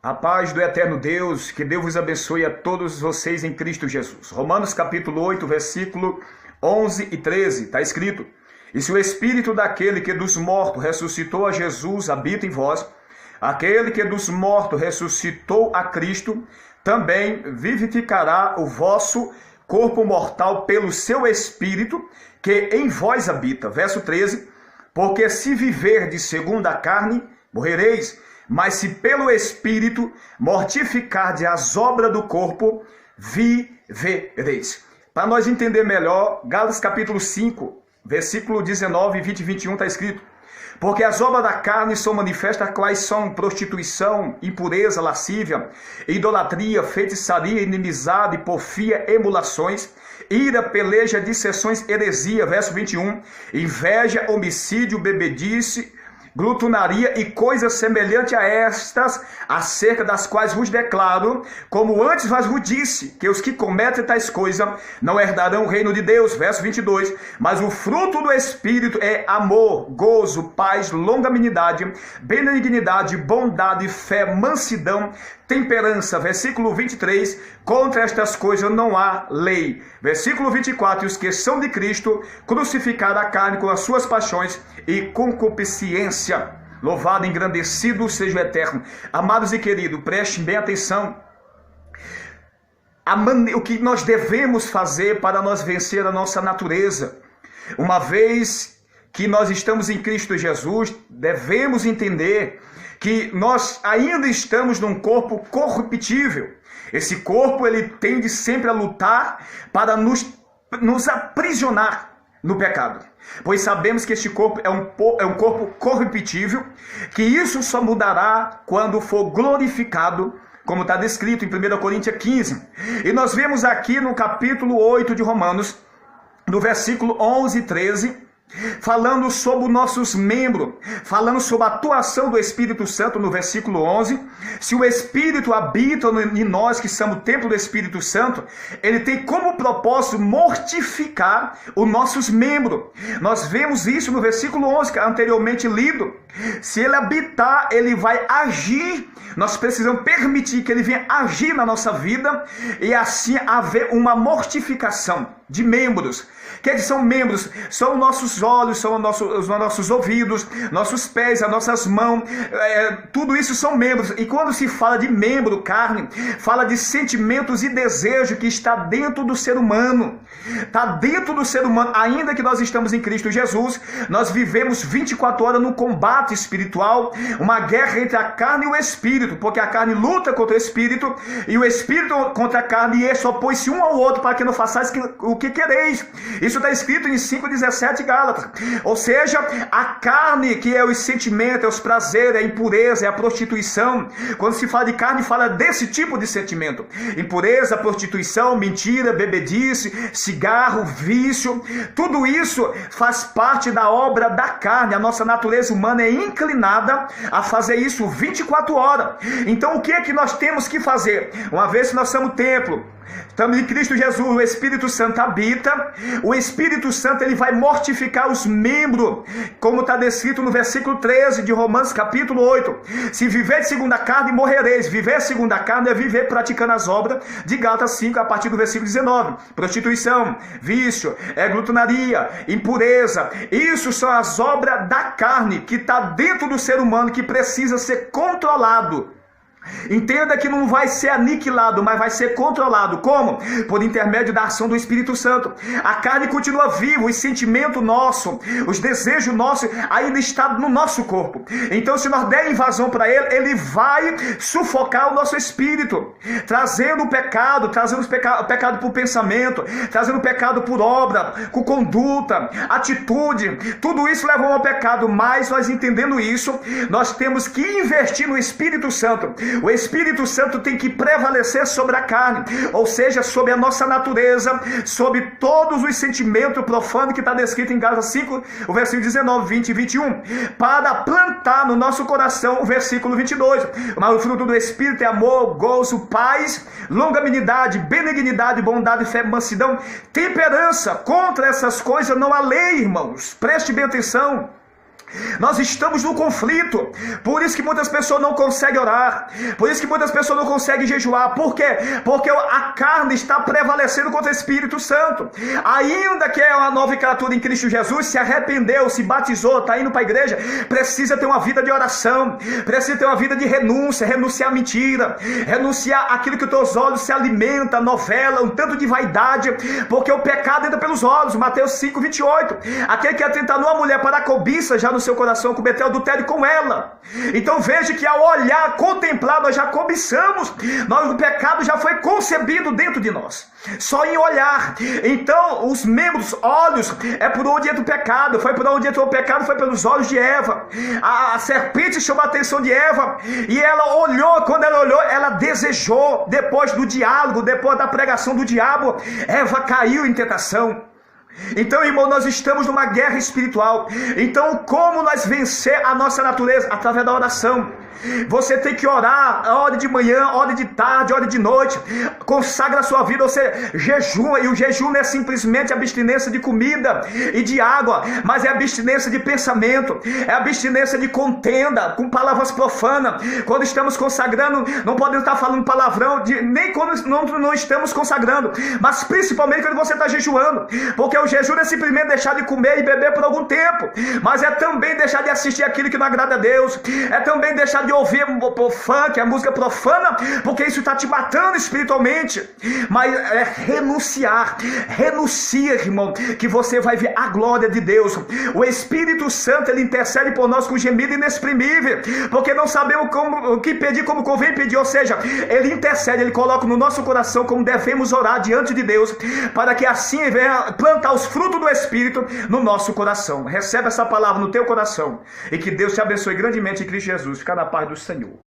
A paz do eterno Deus, que Deus vos abençoe a todos vocês em Cristo Jesus. Romanos capítulo 8, versículo 11 e 13, está escrito: E se o Espírito daquele que dos mortos ressuscitou a Jesus habita em vós, aquele que dos mortos ressuscitou a Cristo, também vivificará o vosso corpo mortal pelo seu Espírito, que em vós habita. Verso 13, porque se viverdes segundo a carne, morrereis, mas se pelo Espírito mortificardes as obras do corpo, vivereis. Para nós entender melhor, Gálatas capítulo 5, versículo 19, 20 e 21 está escrito: Porque as obras da carne são manifestas, quais são prostituição, impureza, lascívia, idolatria, feitiçaria, inimizade, porfia, emulações, ira, peleja, dissensões, heresia. Verso 21, inveja, homicídio, bebedice, glutonaria e coisas semelhantes a estas, acerca das quais vos declaro, como antes vos disse, que os que cometem tais coisas não herdarão o reino de Deus. Verso 22, mas o fruto do Espírito é amor, gozo, paz, longanimidade, benignidade, bondade, fé, mansidão, temperança. Versículo 23, contra estas coisas não há lei. Versículo 24, os que são de Cristo crucificaram a carne com as suas paixões e concupiscência. Louvado e engrandecido seja o Eterno. Amados e queridos, prestem bem atenção. O que nós devemos fazer para nós vencer a nossa natureza. Uma vez que nós estamos em Cristo Jesus, devemos entender que nós ainda estamos num corpo corruptível. Esse corpo, ele tende sempre a lutar para nos aprisionar no pecado. Pois sabemos que este corpo é um corpo corruptível, que isso só mudará quando for glorificado, como está descrito em 1 Coríntios 15. E nós vemos aqui no capítulo 8 de Romanos, no versículo 11 e 13, falando sobre os nossos membros, falando sobre a atuação do Espírito Santo no versículo 11. Se o Espírito habita em nós, que somos o templo do Espírito Santo, ele tem como propósito mortificar os nossos membros. Nós vemos isso no versículo 11, que é anteriormente lido. Se ele habitar, ele vai agir. Nós precisamos permitir que ele venha agir na nossa vida e assim haver uma mortificação de membros. O que são membros? São nossos olhos, são os nossos ouvidos, nossos pés, as nossas mãos, tudo isso são membros. E quando se fala de membro, carne, fala de sentimentos e desejo que está dentro do ser humano. Está dentro do ser humano. Ainda que nós estamos em Cristo Jesus, nós vivemos 24 horas no combate espiritual, uma guerra entre a carne e o espírito, porque a carne luta contra o espírito e o espírito contra a carne, e só opõe-se um ao outro para que não façais o que quereis. Isso está escrito em 5,17 Gálatas. Ou seja, a carne, que é os sentimentos, é os prazeres, é a impureza, é a prostituição. Quando se fala de carne, fala desse tipo de sentimento: impureza, prostituição, mentira, bebedice, cigarro, vício. Tudo isso faz parte da obra da carne. A nossa natureza humana é inclinada a fazer isso 24 horas. Então o que é que nós temos que fazer? Uma vez que nós somos templo, estamos em Cristo Jesus, o Espírito Santo habita. O Espírito Santo, ele vai mortificar os membros, como está descrito no versículo 13 de Romanos capítulo 8. Se viver segundo a carne, morrereis. Viver segundo a carne é viver praticando as obras de Gálatas 5, a partir do versículo 19. Prostituição, vício, glutonaria, impureza. Isso são as obras da carne, que está dentro do ser humano, que precisa ser controlado. Entenda que não vai ser aniquilado, mas vai ser controlado. Como? Por intermédio da ação do Espírito Santo. A carne continua viva, os sentimentos nossos, os desejos nossos ainda estão no nosso corpo. Então, se nós der invasão para ele, ele vai sufocar o nosso espírito, trazendo o pecado, o pecado por pensamento, trazendo o pecado por obra, com conduta, atitude. Tudo isso leva ao pecado. Mas nós, entendendo isso, nós temos que investir no Espírito Santo. O Espírito Santo tem que prevalecer sobre a carne, ou seja, sobre a nossa natureza, sobre todos os sentimentos profanos que está descrito em Gálatas 5, o versículo 19, 20 e 21, para plantar no nosso coração o versículo 22. Mas o fruto do Espírito é amor, gozo, paz, longanimidade, benignidade, bondade, fé, mansidão, temperança. Contra essas coisas não há lei, irmãos. Preste bem atenção. Nós estamos no conflito. Por isso que muitas pessoas não conseguem orar. Por isso que muitas pessoas não conseguem jejuar. Por quê? Porque a carne está prevalecendo contra o Espírito Santo. Ainda que é uma nova criatura em Cristo Jesus, se arrependeu, se batizou, está indo para a igreja, precisa ter uma vida de oração, precisa ter uma vida de renúncia, renunciar à mentira, renunciar àquilo que os teus olhos se alimentam, novela, um tanto de vaidade, porque o pecado entra pelos olhos. Mateus 5:28. Aquele que atentar numa mulher para a cobiça, já no seu coração cometeu adultério com ela. Então veja que ao olhar, contemplar, nós já cobiçamos. O pecado já foi concebido dentro de nós. Só em olhar. Então os membros, olhos, é por onde entra o pecado. Foi por onde entrou o pecado, foi pelos olhos de Eva. A serpente chamou a atenção de Eva e ela olhou. Quando ela olhou, ela desejou. Depois do diálogo, depois da pregação do diabo, Eva caiu em tentação. Então, irmão, nós estamos numa guerra espiritual. Então, como nós vencer a nossa natureza? Através da oração. Você tem que orar, ore de manhã, ore de tarde, ore de noite, consagra a sua vida, você jejua, e o jejum não é simplesmente abstinência de comida e de água, mas é abstinência de pensamento, é abstinência de contenda, com palavras profanas. Quando estamos consagrando, não podemos estar falando palavrão, nem quando não estamos consagrando, mas principalmente quando você está jejuando, porque o jejum não é simplesmente deixar de comer e beber por algum tempo, mas é também deixar de assistir aquilo que não agrada a Deus, é também deixar de ouvir o funk, a música profana, porque isso está te matando espiritualmente. Mas é renunciar. Renuncia, irmão, que você vai ver a glória de Deus. O Espírito Santo, ele intercede por nós com gemido inexprimível, porque não sabemos o que pedir, como convém pedir. Ou seja, ele intercede, ele coloca no nosso coração como devemos orar diante de Deus, para que assim venha plantar os frutos do Espírito no nosso coração. Recebe essa palavra no teu coração e que Deus te abençoe grandemente em Cristo Jesus. Fica na paz do Senhor.